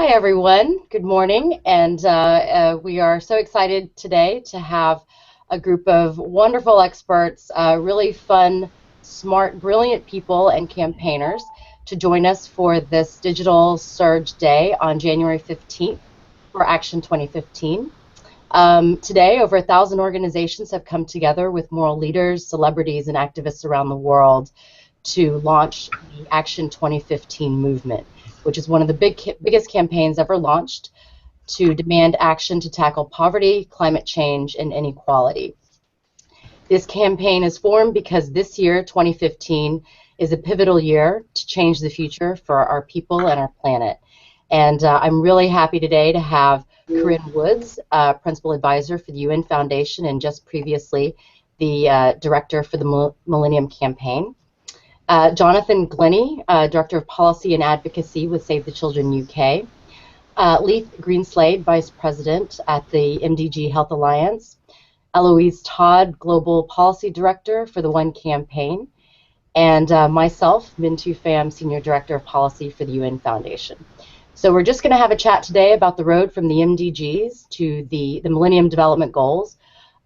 Hi, everyone. Good morning. And we are so excited today to have a group of wonderful experts, really fun, smart, brilliant people and campaigners to join us for this Digital Surge Day on January 15th for Action 2015. Today, over 1,000 organizations have come together with moral leaders, celebrities, and activists around the world to launch the Action 2015 movement, which is one of the biggest campaigns ever launched to demand action to tackle poverty, climate change, and inequality. This campaign is formed because this year, 2015, is a pivotal year to change the future for our people and our planet. And I'm really happy today to have Corinne Woods, Principal Advisor for the UN Foundation, and just previously the Director for the Millennium Campaign. Jonathan Glennie, Director of Policy and Advocacy with Save the Children UK. Leith Greenslade, Vice President at the MDG Health Alliance. Eloise Todd, Global Policy Director for the One Campaign. And myself, Minh, Pham, Senior Director of Policy for the UN Foundation. So we're just going to have a chat today about the road from the MDGs to the Millennium Development Goals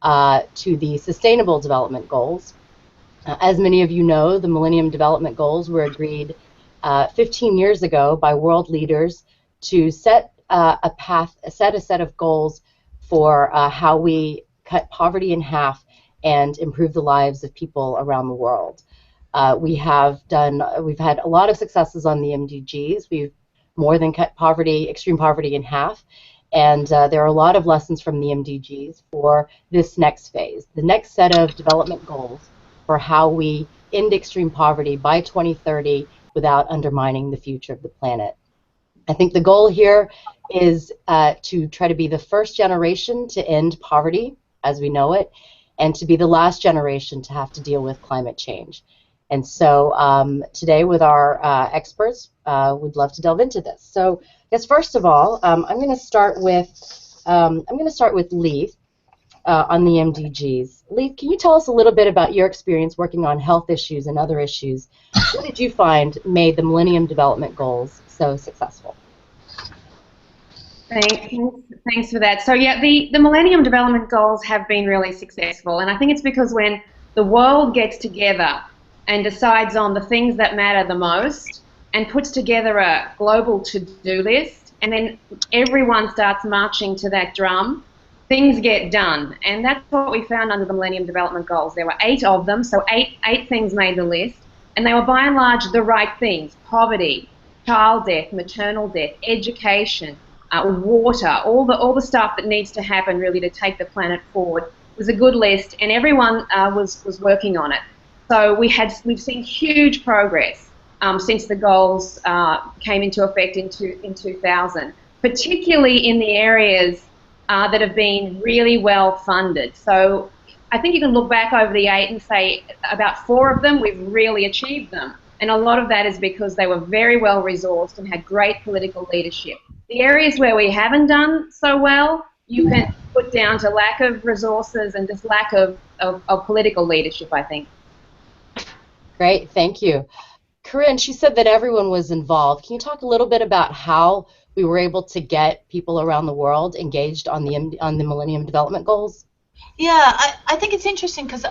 to the Sustainable Development Goals. As many of you know, the Millennium Development Goals were agreed 15 years ago by world leaders to set a set of goals for how we cut poverty in half and improve the lives of people around the world. We've had a lot of successes on the MDGs. We've more than cut extreme poverty in half, and there are a lot of lessons from the MDGs for this next phase, the next set of development goals for how we end extreme poverty by 2030 without undermining the future of the planet. I think the goal here is to try to be the first generation to end poverty as we know it, and to be the last generation to have to deal with climate change. And so today with our experts, we'd love to delve into this. So I guess first of all, I'm going to start with Leith. On the MDGs. Leith, can you tell us a little bit about your experience working on health issues and other issues? What did you find made the Millennium Development Goals so successful? Thanks for that. So yeah, the Millennium Development Goals have been really successful, and I think it's because when the world gets together and decides on the things that matter the most and puts together a global to-do list, and then everyone starts marching to that drum, things get done. And that's what we found under the Millennium Development Goals. There were 8 of them, so eight things made the list, and they were by and large the right things: poverty, child death, maternal death, education, water, all the stuff that needs to happen really to take the planet forward. It was a good list, and everyone was working on it. So we've seen huge progress since the goals came into effect in 2000, particularly in the areas that have been really well funded. So I think you can look back over the 8 and say about 4 of them we've really achieved them. And a lot of that is because they were very well resourced and had great political leadership. The areas where we haven't done so well, you can put down to lack of resources and just lack of political leadership, I think. Great, thank you. Corinne, she said that everyone was involved. Can you talk a little bit about how we were able to get people around the world engaged on the Millennium Development Goals? Yeah, I think it's interesting because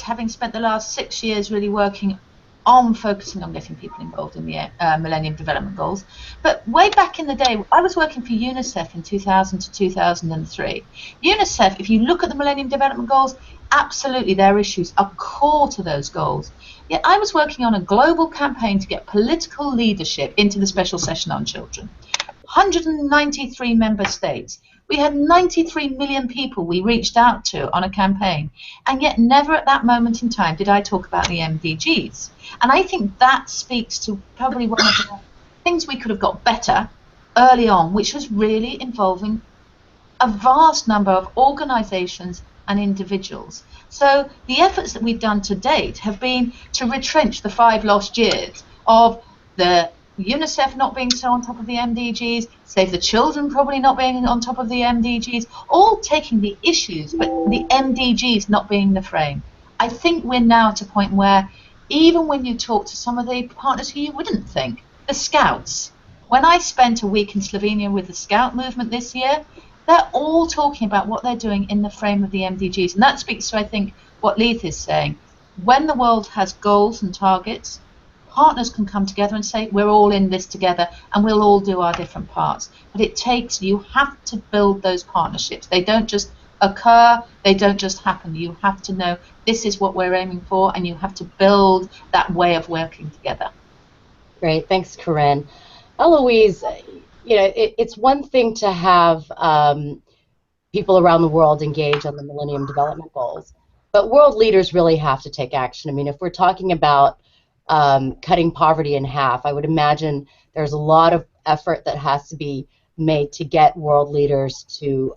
having spent the last 6 years really working on focusing on getting people involved in the Millennium Development Goals. But way back in the day, I was working for UNICEF in 2000 to 2003. UNICEF, if you look at the Millennium Development Goals, absolutely their issues are core to those goals. Yet I was working on a global campaign to get political leadership into the Special Session on Children. 193 member states. We had 93 million people we reached out to on a campaign, and yet never at that moment in time did I talk about the MDGs. And I think that speaks to probably one of the things we could have got better early on, which was really involving a vast number of organizations and individuals. So the efforts that we've done to date have been to retrench the 5 lost years of the UNICEF not being so on top of the MDGs, Save the Children probably not being on top of the MDGs, all taking the issues, but the MDGs not being the frame. I think we're now at a point where even when you talk to some of the partners who you wouldn't think, the Scouts, When I spent a week in Slovenia with the Scout movement this year, they're all talking about what they're doing in the frame of the MDGs. And that speaks to, I think, what Leith is saying. When the world has goals and targets, partners can come together and say, we're all in this together and we'll all do our different parts. But it takes, you have to build those partnerships. They don't just occur, they don't just happen. You have to know this is what we're aiming for, and you have to build that way of working together. Great, thanks, Corinne. Eloise, it's one thing to have people around the world engage on the Millennium Development Goals, but world leaders really have to take action. I mean, if we're talking about cutting poverty in half, I would imagine there's a lot of effort that has to be made to get world leaders to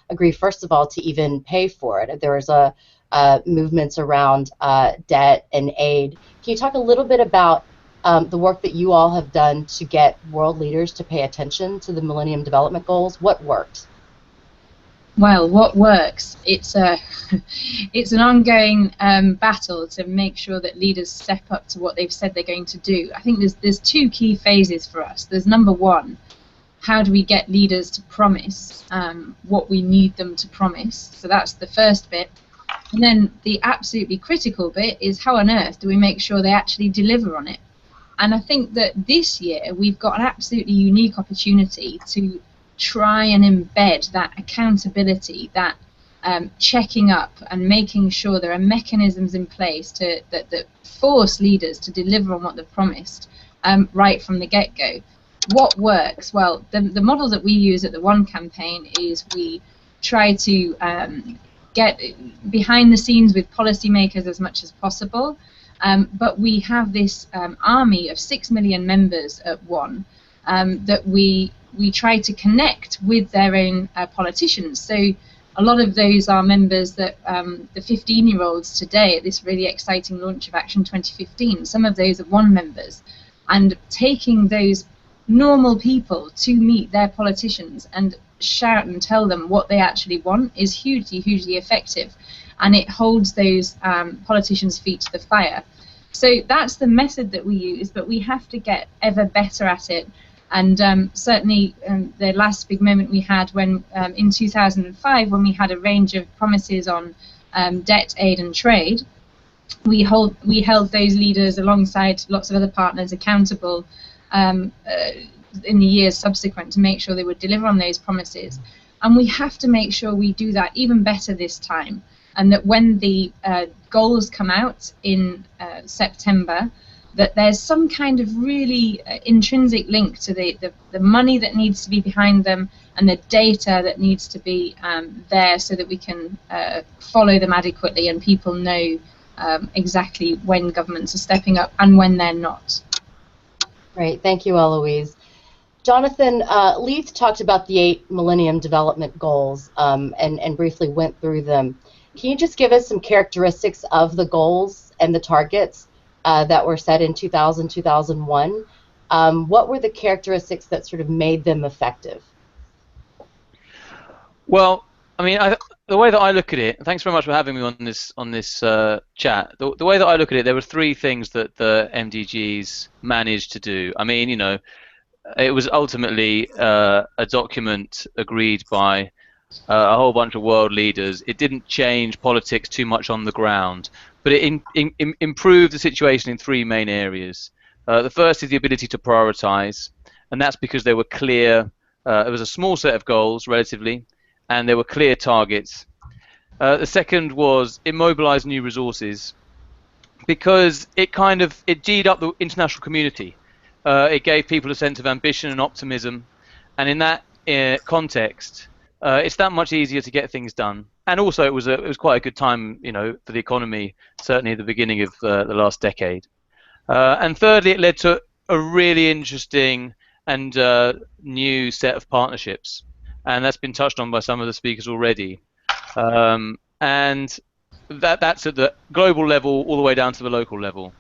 agree, first of all, to even pay for it. There is movements around debt and aid. Can you talk a little bit about the work that you all have done to get world leaders to pay attention to the Millennium Development Goals? What worked? Well, what works? It's it's an ongoing battle to make sure that leaders step up to what they've said they're going to do. I think there's two key phases for us. There's number one, how do we get leaders to promise what we need them to promise? So that's the first bit. And then the absolutely critical bit is how on earth do we make sure they actually deliver on it? And I think that this year we've got an absolutely unique opportunity to try and embed that accountability, that checking up and making sure there are mechanisms in place that force leaders to deliver on what they've promised right from the get-go. What works? Well, the model that we use at the One campaign is we try to get behind the scenes with policymakers as much as possible, but we have this army of 6 million members at One that we try to connect with their own politicians. So a lot of those are members that the 15-year-olds today at this really exciting launch of Action 2015, some of those are One members, and taking those normal people to meet their politicians and shout and tell them what they actually want is hugely, hugely effective, and it holds those politicians' feet to the fire. So that's the method that we use, but we have to get ever better at it. And certainly the last big moment we had when in 2005, when we had a range of promises on debt, aid and trade, we held those leaders alongside lots of other partners accountable in the years subsequent to make sure they would deliver on those promises. And we have to make sure we do that even better this time, and that when the goals come out in September, that there's some kind of really intrinsic link to the money that needs to be behind them and the data that needs to be there so that we can follow them adequately and people know exactly when governments are stepping up and when they're not. Great, thank you, Eloise. Jonathan, Leith talked about the 8 Millennium Development Goals and briefly went through them. Can you just give us some characteristics of the goals and the targets that were set in 2000, 2001? What were the characteristics that sort of made them effective? Well, I mean, the way that I look at it, thanks very much for having me on this chat. The way that I look at it, there were 3 things that the MDGs managed to do. I mean, you know, it was ultimately a document agreed by a whole bunch of world leaders. It didn't change politics too much on the ground, but it improved the situation in 3 main areas. The first is the ability to prioritize, and that's because there were clear, it was a small set of goals relatively, and there were clear targets. The second was it mobilized new resources, because it G'd up the international community. It gave people a sense of ambition and optimism, and in that context, it's that much easier to get things done. And also, it was quite a good time, you know, for the economy, certainly at the beginning of the last decade. And thirdly, it led to a really interesting and new set of partnerships, and that's been touched on by some of the speakers already. And that's at the global level all the way down to the local level.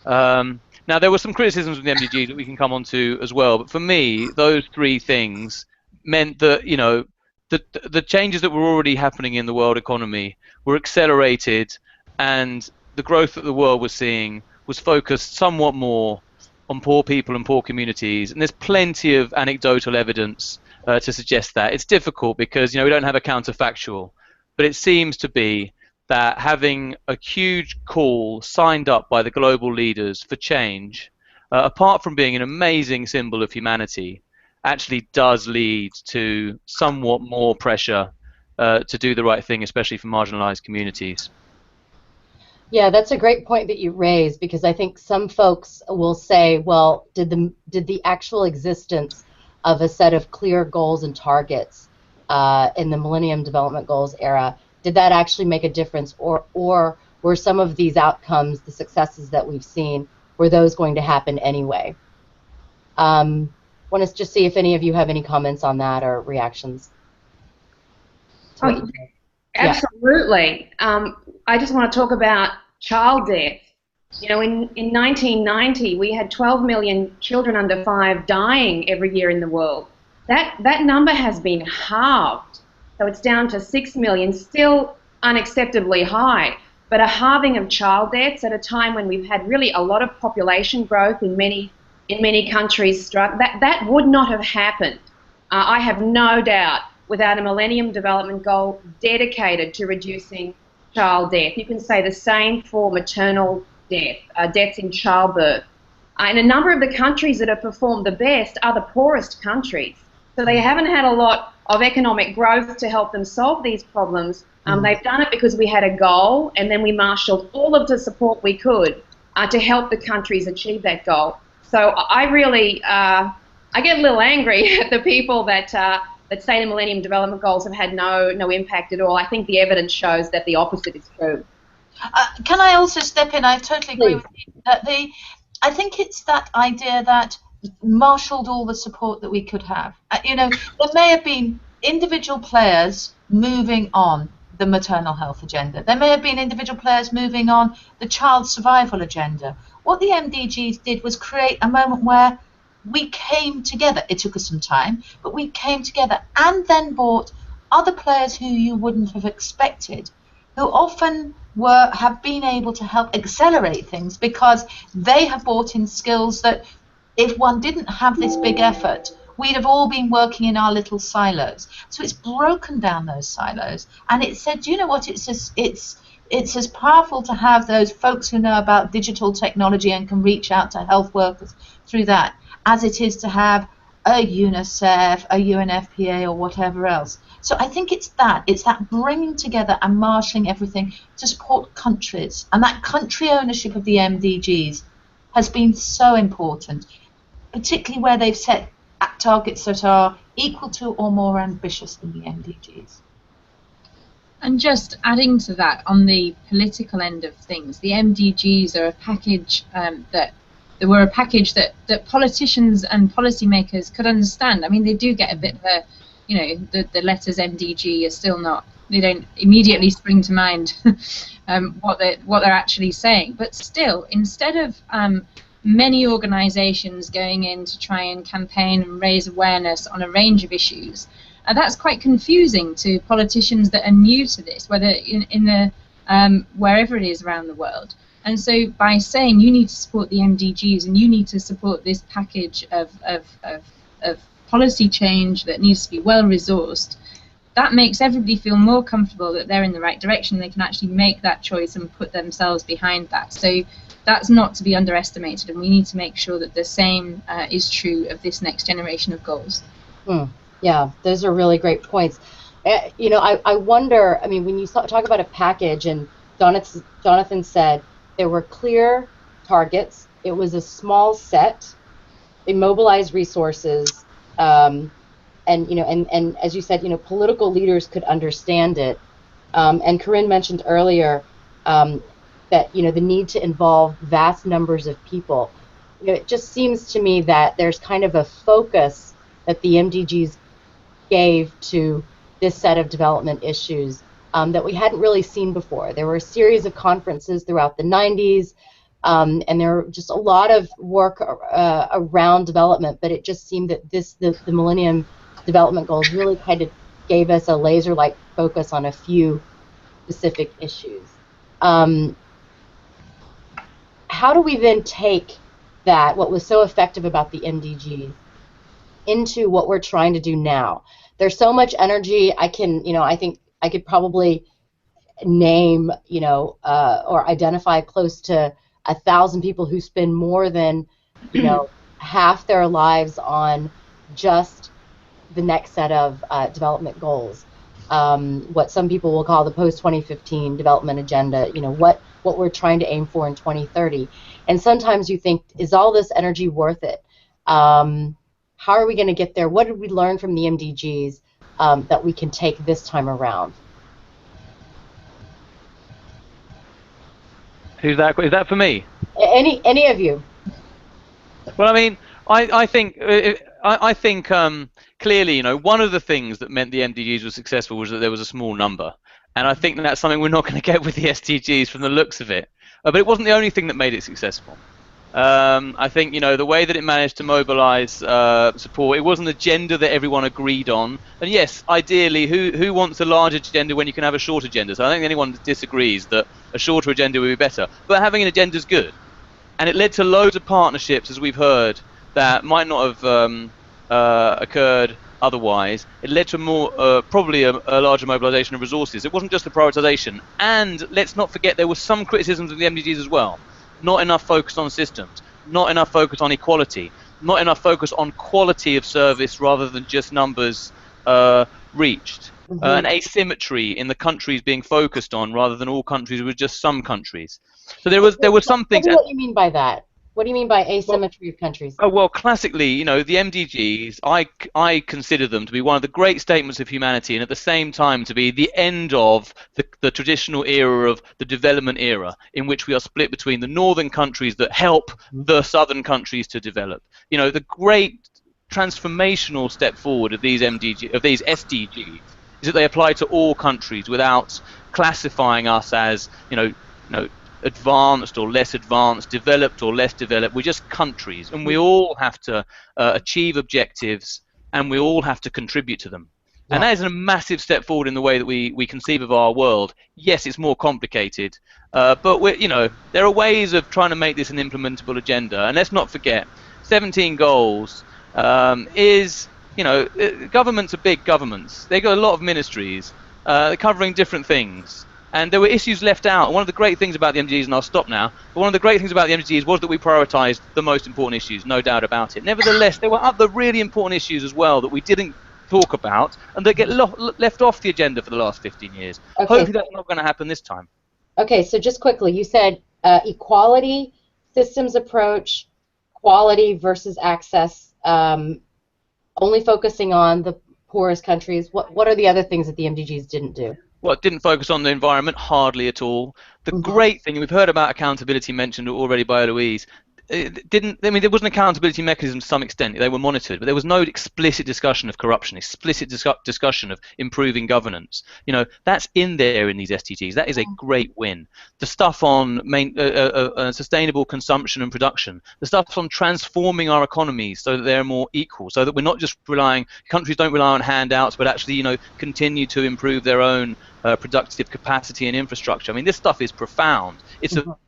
Now, there were some criticisms of the MDGs that we can come on to as well, but for me, those 3 things meant that, you know, the changes that were already happening in the world economy were accelerated, and the growth that the world was seeing was focused somewhat more on poor people and poor communities, and there's plenty of anecdotal evidence to suggest that. It's difficult because we don't have a counterfactual, but it seems to be that having a huge call signed up by the global leaders for change, apart from being an amazing symbol of humanity, actually does lead to somewhat more pressure to do the right thing, especially for marginalized communities. Yeah, that's a great point that you raised, because I think some folks will say, well, did the actual existence of a set of clear goals and targets in the Millennium Development Goals era, did that actually make a difference, or were some of these outcomes, the successes that we've seen, were those going to happen anyway? Want to just see if any of you have any comments on that or reactions to what you said. Absolutely. I just want to talk about child death. In 1990, we had 12 million children under 5 dying every year in the world. That number has been halved. So it's down to 6 million, still unacceptably high. But a halving of child deaths at a time when we've had really a lot of population growth in many countries, that would not have happened. I have no doubt, without a Millennium Development Goal dedicated to reducing child death. You can say the same for maternal death, deaths in childbirth. And a number of the countries that have performed the best are the poorest countries. So they haven't had a lot of economic growth to help them solve these problems. They've done it because we had a goal, and then we marshaled all of the support we could to help the countries achieve that goal. So I really, I get a little angry at the people that say the Millennium Development Goals have had no impact at all. I think the evidence shows that the opposite is true. Can I also step in? I totally agree with you. I think it's that idea that marshaled all the support that we could have. There may have been individual players moving on the maternal health agenda. There may have been individual players moving on the child survival agenda. What the MDGs did was create a moment where we came together. It took us some time, but we came together and then brought other players who you wouldn't have expected, who often have been able to help accelerate things because they have brought in skills that if one didn't have this big effort, we'd have all been working in our little silos. So it's broken down those silos, and it said, you know what, it's as powerful to have those folks who know about digital technology and can reach out to health workers through that, as it is to have a UNICEF, a UNFPA, or whatever else. So I think it's that bringing together and marshalling everything to support countries, and that country ownership of the MDGs has been so important, particularly where they've set targets that are equal to or more ambitious than the MDGs. And just adding to that, on the political end of things, the MDGs are a package that politicians and policymakers could understand. I mean, they do get a bit of a, the letters MDG are still not, they don't immediately spring to mind what they're actually saying. But still, instead of many organisations going in to try and campaign and raise awareness on a range of issues, that's quite confusing to politicians that are new to this, whether in the wherever it is around the world. And so by saying you need to support the MDGs and you need to support this package of policy change that needs to be well resourced, that makes everybody feel more comfortable that they're in the right direction. They can actually make that choice and put themselves behind that. So that's not to be underestimated, and we need to make sure that the same is true of this next generation of goals. Yeah, those are really great points. I wonder, I mean, when you talk about a package, and Jonathan said there were clear targets, it was a small set, they mobilized resources, and as you said, political leaders could understand it. And Corinne mentioned earlier that the need to involve vast numbers of people. It just seems to me that there's kind of a focus that the MDGs gave to this set of development issues that we hadn't really seen before. There were a series of conferences throughout the 90s, and there were just a lot of work around development, but it just seemed that the Millennium Development Goals really kind of gave us a laser-like focus on a few specific issues. How do we then take that what was so effective about the MDGs into what we're trying to do now. There's so much energy. I think I could probably name, or identify close to 1,000 people who spend more than, half their lives on just the next set of development goals. What some people will call the post-2015 development agenda, what we're trying to aim for in 2030. And sometimes you think, is all this energy worth it? How are we going to get there? What did we learn from the MDGs that we can take this time around? Who's that? Is that for me? Any of you? Well, I mean, I think clearly, one of the things that meant the MDGs were successful was that there was a small number, and I think that's something we're not going to get with the SDGs from the looks of it. But it wasn't the only thing that made it successful. I think the way that it managed to mobilize support, it wasn't an agenda that everyone agreed on. And yes, ideally, who wants a large agenda when you can have a short agenda? So I think anyone that disagrees that a shorter agenda would be better. But having an agenda is good, and it led to loads of partnerships, as we've heard, that might not have occurred otherwise. It led to more, probably a larger mobilization of resources. It wasn't just the prioritization. And let's not forget there were some criticisms of the MDGs as well. Not enough focus on systems, not enough focus on equality, not enough focus on quality of service rather than just numbers reached. An asymmetry in the countries being focused on rather than all countries with just some countries. So there were some things. What do you mean by that? What do you mean by asymmetry of countries? Oh, well, classically, the MDGs, I consider them to be one of the great statements of humanity, and at the same time to be the end of the traditional era of the development era, in which we are split between the northern countries that help the southern countries to develop. The great transformational step forward of these SDGs is that they apply to all countries without classifying us as, advanced or less advanced, developed or less developed. We're just countries, and we all have to achieve objectives, and we all have to contribute to them. Yeah. And that is a massive step forward in the way that we conceive of our world. Yes, it's more complicated, but there are ways of trying to make this an implementable agenda. And let's not forget, 17 goals is, governments are big governments. They've got a lot of ministries covering different things. And there were issues left out. One of the great things about the MDGs, and I'll stop now, but one of the great things about the MDGs was that we prioritised the most important issues, no doubt about it. Nevertheless, there were other really important issues as well that we didn't talk about, and that get left off the agenda for the last 15 years. Okay. Hopefully that's not going to happen this time. Okay, so just quickly, you said equality, systems approach, quality versus access, only focusing on the poorest countries. What are the other things that the MDGs didn't do? Well, it didn't focus on the environment, hardly at all. The great thing, we've heard about accountability mentioned already by Eloise, there was an accountability mechanism to some extent. They were monitored, but there was no explicit discussion of corruption, explicit discussion of improving governance. That's in there in these SDGs. That is a great win. The stuff on sustainable consumption and production, the stuff on transforming our economies so that they're more equal, so that we're not just countries don't rely on handouts, but actually, continue to improve their own productive capacity and infrastructure. I mean, this stuff is profound. It's a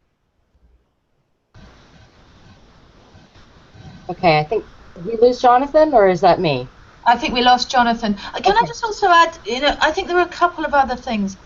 Okay, I think, did we lose Jonathan, or is that me? I think we lost Jonathan. Can I just also add, I think there are a couple of other things.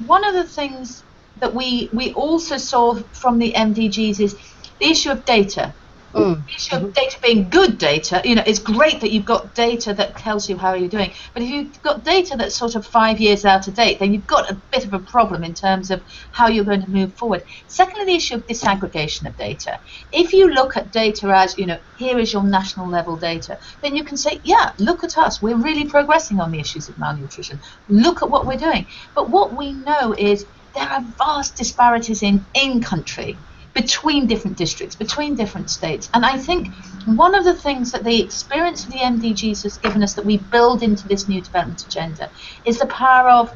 One of the things that we also saw from the MDGs is the issue of data. The issue of data being good data. It's great that you've got data that tells you how you're doing, but if you've got data that's sort of 5 years out of date, then you've got a bit of a problem in terms of how you're going to move forward. Secondly, the issue of disaggregation of data. If you look at data as, here is your national level data, then you can say, yeah, look at us. We're really progressing on the issues of malnutrition. Look at what we're doing. But what we know is there are vast disparities in country, between different districts, between different states. And I think one of the things that the experience of the MDGs has given us that we build into this new development agenda is the power of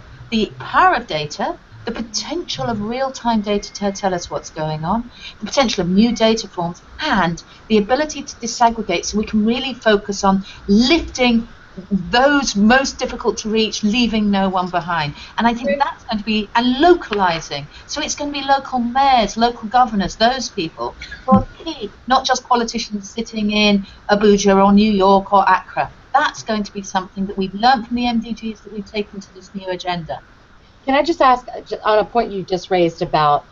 data, the potential of real-time data to tell us what's going on, the potential of new data forms, and the ability to disaggregate so we can really focus on lifting those most difficult to reach, leaving no one behind. And I think that's going to be, and localizing. So it's going to be local mayors, local governors, those people who are key, not just politicians sitting in Abuja or New York or Accra. That's going to be something that we've learned from the MDGs that we've taken to this new agenda. Can I just ask, on a point you just raised about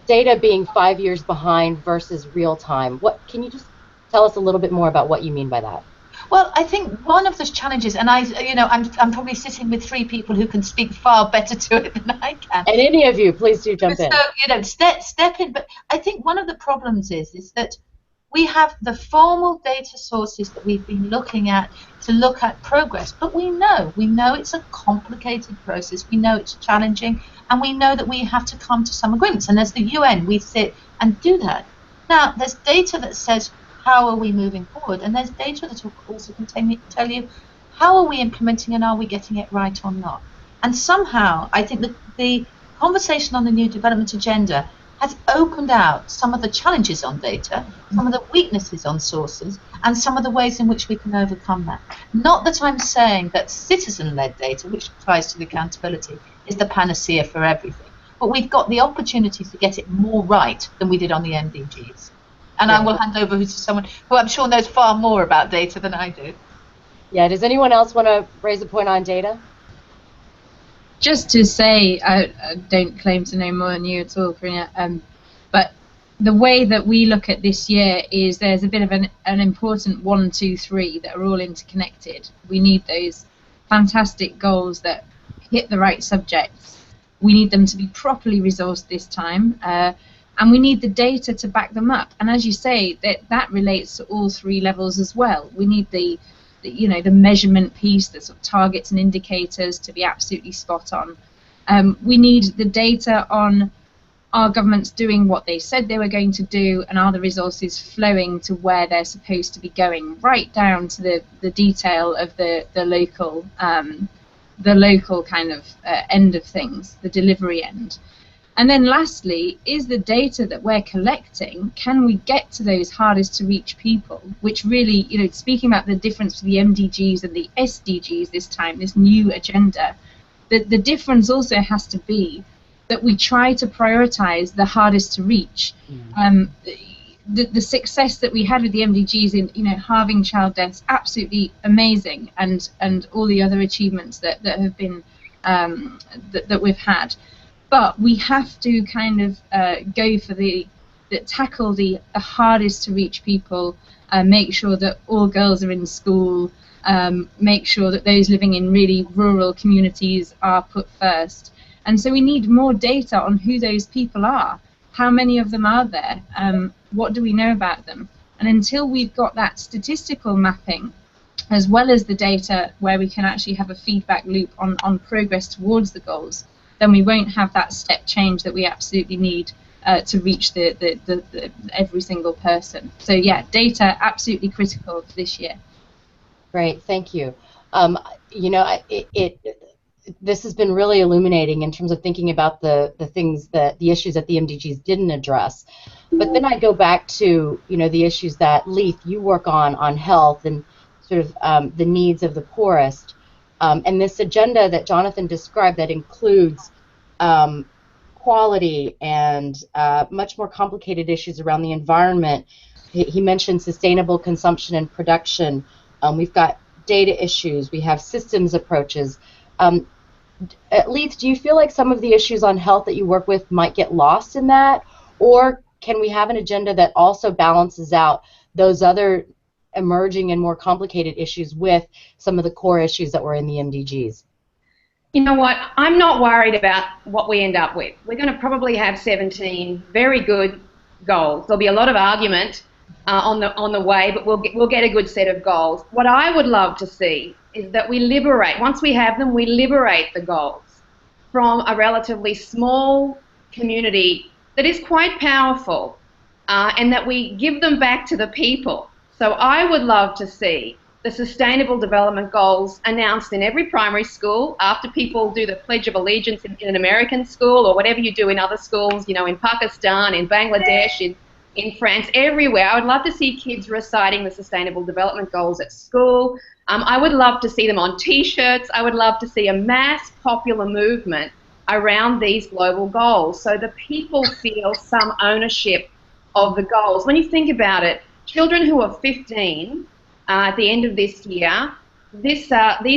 data being 5 years behind versus real time, can you just tell us a little bit more about what you mean by that? Well, I think one of the challenges, and I'm probably sitting with three people who can speak far better to it than I can. And any of you, please do jump in. So, step in. But I think one of the problems is that we have the formal data sources that we've been looking at to look at progress, but we know it's a complicated process. We know it's challenging, and we know that we have to come to some agreements. And as the UN, we sit and do that. Now, there's data that says, how are we moving forward? And there's data that will also tell you how are we implementing and are we getting it right or not? And somehow, I think that the conversation on the new development agenda has opened out some of the challenges on data, some of the weaknesses on sources, and some of the ways in which we can overcome that. Not that I'm saying that citizen-led data, which ties to the accountability, is the panacea for everything. But we've got the opportunity to get it more right than we did on the MDGs. And I will hand over to someone who I'm sure knows far more about data than I do. Yeah, does anyone else want to raise a point on data? Just to say, I don't claim to know more than you at all, Corinne, but the way that we look at this year is there's a bit of an important 1, 2, 3 that are all interconnected. We need those fantastic goals that hit the right subjects. We need them to be properly resourced this time. And we need the data to back them up. And as you say, that relates to all 3 levels as well. We need the measurement piece, the sort of targets and indicators to be absolutely spot on. We need the data on are governments doing what they said they were going to do, and are the resources flowing to where they're supposed to be going, right down to the detail of the local kind of end of things, the delivery end. And then lastly, is the data that we're collecting, can we get to those hardest to reach people? Which really, speaking about the difference between the MDGs and the SDGs this time, this new agenda, the difference also has to be that we try to prioritize the hardest to reach. The success that we had with the MDGs in halving child deaths, absolutely amazing, and all the other achievements that have been that we've had. But we have to kind of go for tackle the hardest to reach people, make sure that all girls are in school, make sure that those living in really rural communities are put first. And so we need more data on who those people are. How many of them are there? What do we know about them? And until we've got that statistical mapping, as well as the data where we can actually have a feedback loop on progress towards the goals, then we won't have that step change that we absolutely need to reach the every single person. So yeah, data absolutely critical this year. Great, thank you. This has been really illuminating in terms of thinking about the issues that the MDGs didn't address. But then I go back to the issues that Leith, you work on health and sort of the needs of the poorest. And this agenda that Jonathan described that includes quality and much more complicated issues around the environment. He mentioned sustainable consumption and production. We've got data issues. We have systems approaches. Leith, do you feel like some of the issues on health that you work with might get lost in that? Or can we have an agenda that also balances out those other emerging and more complicated issues with some of the core issues that were in the MDGs? You know what? I'm not worried about what we end up with. We're going to probably have 17 very good goals. There'll be a lot of argument on the way, but we'll get a good set of goals. What I would love to see is that we liberate, once we have them, we liberate the goals from a relatively small community that is quite powerful, and that we give them back to the people. So I would love to see the Sustainable Development Goals announced in every primary school after people do the Pledge of Allegiance in an American school or whatever you do in other schools, in Pakistan, in Bangladesh, in France, everywhere. I would love to see kids reciting the Sustainable Development Goals at school. I would love to see them on T-shirts. I would love to see a mass popular movement around these global goals so the people feel some ownership of the goals. When you think about it, children who are 15 at the end of this year, these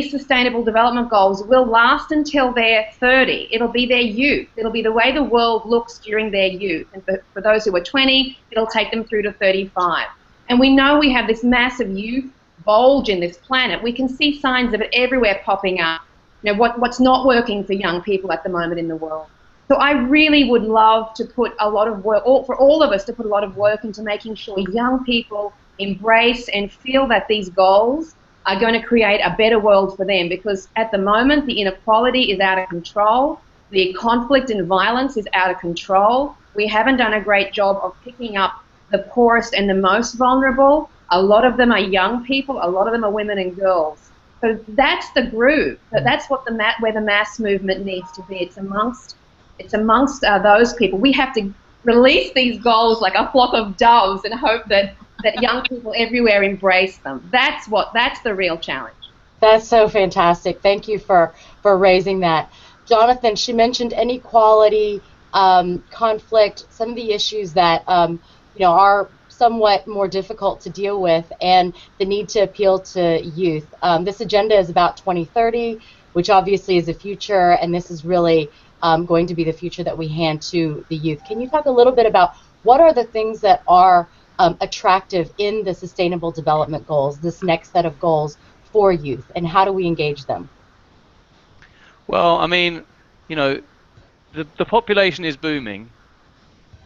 Sustainable Development Goals will last until they're 30. It'll be their youth. It'll be the way the world looks during their youth. And for those who are 20, it'll take them through to 35. And we know we have this massive youth bulge in this planet. We can see signs of it everywhere popping up. You know, what's not working for young people at the moment in the world. So I really would love to put a lot of work, for all of us to put a lot of work into making sure young people embrace and feel that these goals are going to create a better world for them, because at the moment the inequality is out of control, the conflict and violence is out of control. We haven't done a great job of picking up the poorest and the most vulnerable. A lot of them are young people, a lot of them are women and girls. So that's the groove. That's what where the mass movement needs to be. It's amongst those people. We have to release these goals like a flock of doves and hope that young people everywhere embrace them. That's the real challenge. That's so fantastic. Thank you for raising that. Jonathan, she mentioned inequality, conflict, some of the issues that are somewhat more difficult to deal with, and the need to appeal to youth. This agenda is about 2030, which obviously is the future, and this is really going to be the future that we hand to the youth. Can you talk a little bit about what are the things that are attractive in the Sustainable Development Goals, this next set of goals for youth, and how do we engage them? Well, I mean, the population is booming.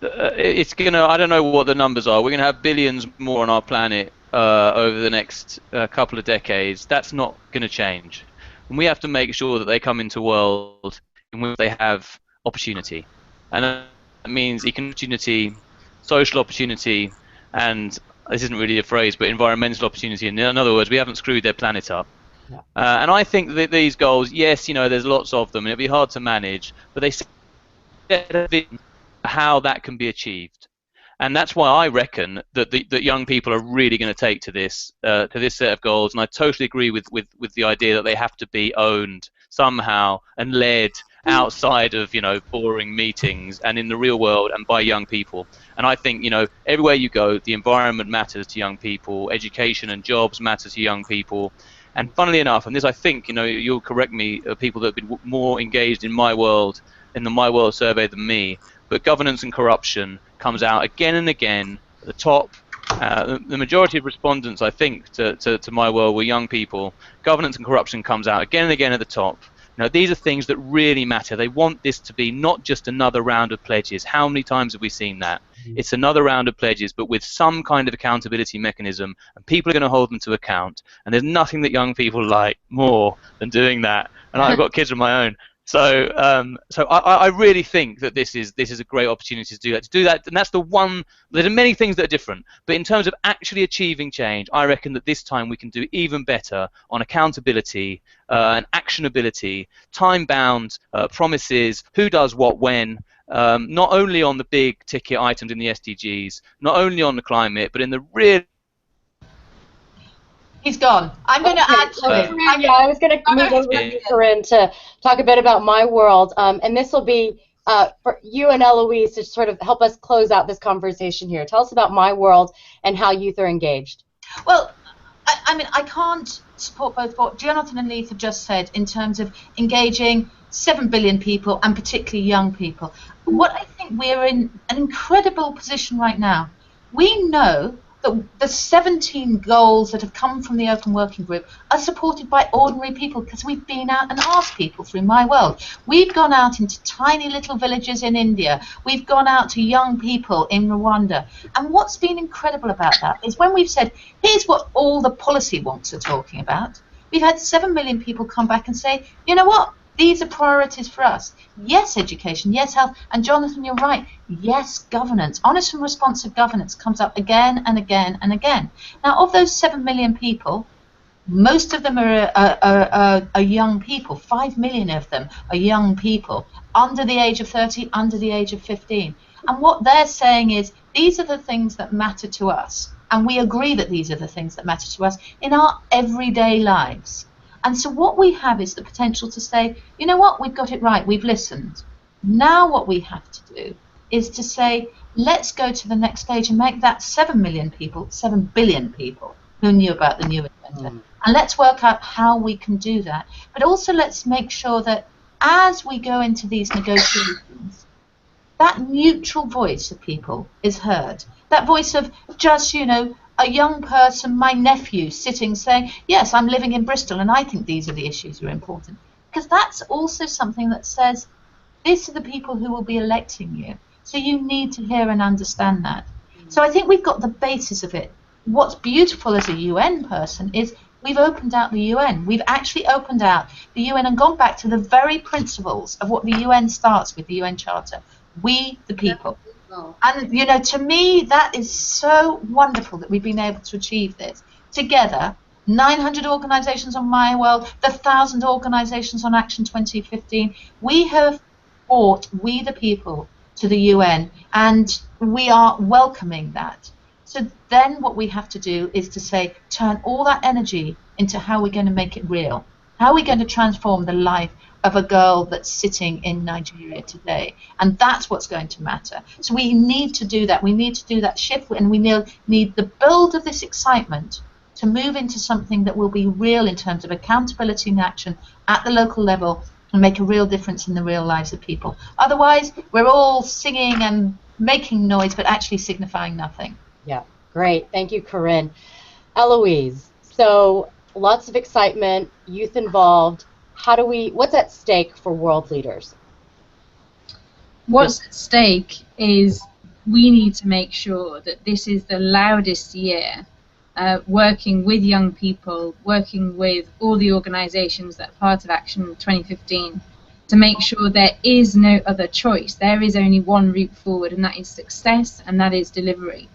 It's I don't know what the numbers are. We're gonna have billions more on our planet over the next couple of decades. That's not gonna change, and we have to make sure that they come into a world in which they have opportunity, and that means economic opportunity, social opportunity, and this isn't really a phrase, but environmental opportunity. In other words, we haven't screwed their planet up. Yeah. And I think that these goals, yes, there's lots of them, and it'll be hard to manage, but they set a vision for how that can be achieved. And that's why I reckon that young people are really going to take to this set of goals. And I totally agree with the idea that they have to be owned somehow and led outside of boring meetings and in the real world and by young people. And I think everywhere you go, the environment matters to young people, education and jobs matter to young people. And funnily enough, and this I think you'll correct me, people that have been more engaged in My World, in the My World survey than me, but governance and corruption comes out again and again at the top. The majority of respondents, I think, to My World were young people. Governance and corruption comes out again and again at the top. These are things that really matter. They want this to be not just another round of pledges. How many times have we seen that? It's another round of pledges, but with some kind of accountability mechanism, and people are going to hold them to account. And there's nothing that young people like more than doing that. And I've got kids of my own. So I really think that this is a great opportunity to do that, and that's the one. There are many things that are different, but in terms of actually achieving change, I reckon that this time we can do even better on accountability and actionability, time-bound promises, who does what when, not only on the big ticket items in the SDGs, not only on the climate, but in the real. He's gone. I'm going to add to it. Yeah, I was going to move over to you, Corinne, to talk a bit about My World, and this will be for you and Eloise to sort of help us close out this conversation here. Tell us about My World and how youth are engaged. Well, I mean, I can't support both what Jonathan and Leith have just said in terms of engaging 7 billion people, and particularly young people. What I think we're in an incredible position right now. We know the 17 goals that have come from the Open Working Group are supported by ordinary people, because we've been out and asked people through My World. We've gone out into tiny little villages in India. We've gone out to young people in Rwanda. And what's been incredible about that is when we've said, here's what all the policy wonks are talking about, we've had 7 million people come back and say, you know what? These are priorities for us. Yes, education. Yes, health. And Jonathan, you're right. Yes, governance. Honest and responsive governance comes up again and again and again. Now, of those 7 million people, most of them are young people. 5 million of them are young people under the age of 30, under the age of 15. And what they're saying is, these are the things that matter to us. And we agree that these are the things that matter to us in our everyday lives. And so what we have is the potential to say, you know what, we've got it right, we've listened. Now what we have to do is to say, let's go to the next stage and make that 7 million people, 7 billion people who knew about the new agenda. And let's work out how we can do that. But also let's make sure that as we go into these negotiations, that neutral voice of people is heard. That voice of just, you know, a young person, my nephew, sitting saying, yes, I'm living in Bristol and I think these are the issues that are important. Because that's also something that says, these are the people who will be electing you. So you need to hear and understand that. So I think we've got the basis of it. What's beautiful as a UN person is we've opened out the UN. We've actually opened out the UN and gone back to the very principles of what the UN starts with, the UN Charter. We, the people. And, you know, to me, that is so wonderful that we've been able to achieve this. Together, 900 organisations on My World, the 1,000 organisations on Action 2015, we have brought We the People to the UN, and we are welcoming that. So then what we have to do is to say, turn all that energy into how we're going to make it real. How are we going to transform the life of a girl that's sitting in Nigeria today? And that's what's going to matter. So we need to do that. We need to do that shift, and we need the build of this excitement to move into something that will be real in terms of accountability and action at the local level and make a real difference in the real lives of people. Otherwise, we're all singing and making noise, but actually signifying nothing. Yeah, great. Thank you, Corinne. Eloise, so lots of excitement, youth involved. What's at stake for world leaders? What's at stake is we need to make sure that this is the loudest year working with young people, working with all the organisations that are part of Action 2015 to make sure there is no other choice. There is only one route forward, and that is success, and that is delivery.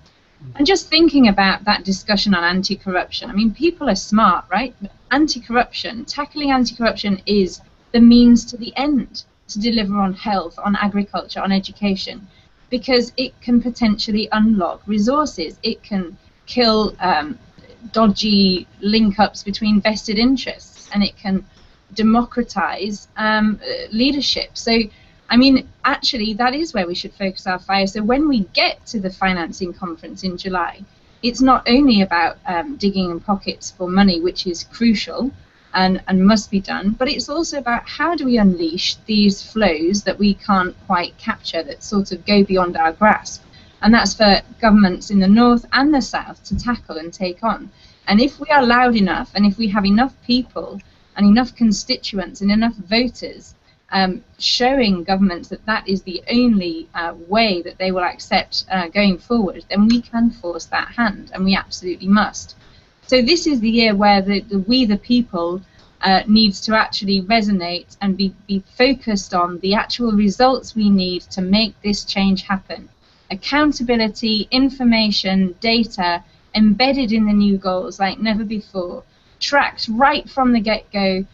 And just thinking about that discussion on anti-corruption, I mean, people are smart, right? Anti-corruption, tackling anti-corruption is the means to the end to deliver on health, on agriculture, on education, because it can potentially unlock resources. It can kill dodgy link-ups between vested interests, and it can democratize leadership. So, I mean, actually, that is where we should focus our fire. So when we get to the financing conference in July, it's not only about digging in pockets for money, which is crucial and must be done, but it's also about how do we unleash these flows that we can't quite capture, that sort of go beyond our grasp. And that's for governments in the north and the south to tackle and take on. And if we are loud enough, and if we have enough people and enough constituents and enough voters showing governments that that is the only way that they will accept going forward, then we can force that hand, and we absolutely must. So this is the year where the We the People needs to actually resonate and be focused on the actual results we need to make this change happen. Accountability, information, data embedded in the new goals like never before, tracked right from the get-go,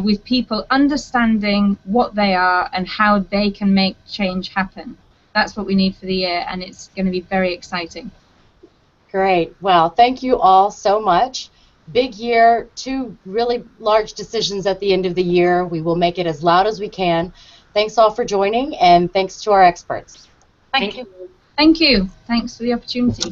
with people understanding what they are and how they can make change happen. That's what we need for the year, and it's going to be very exciting. Great. Well, thank you all so much. Big year, 2 really large decisions at the end of the year. We will make it as loud as we can. Thanks all for joining, and thanks to our experts. Thank you. Thank you. Thanks for the opportunity.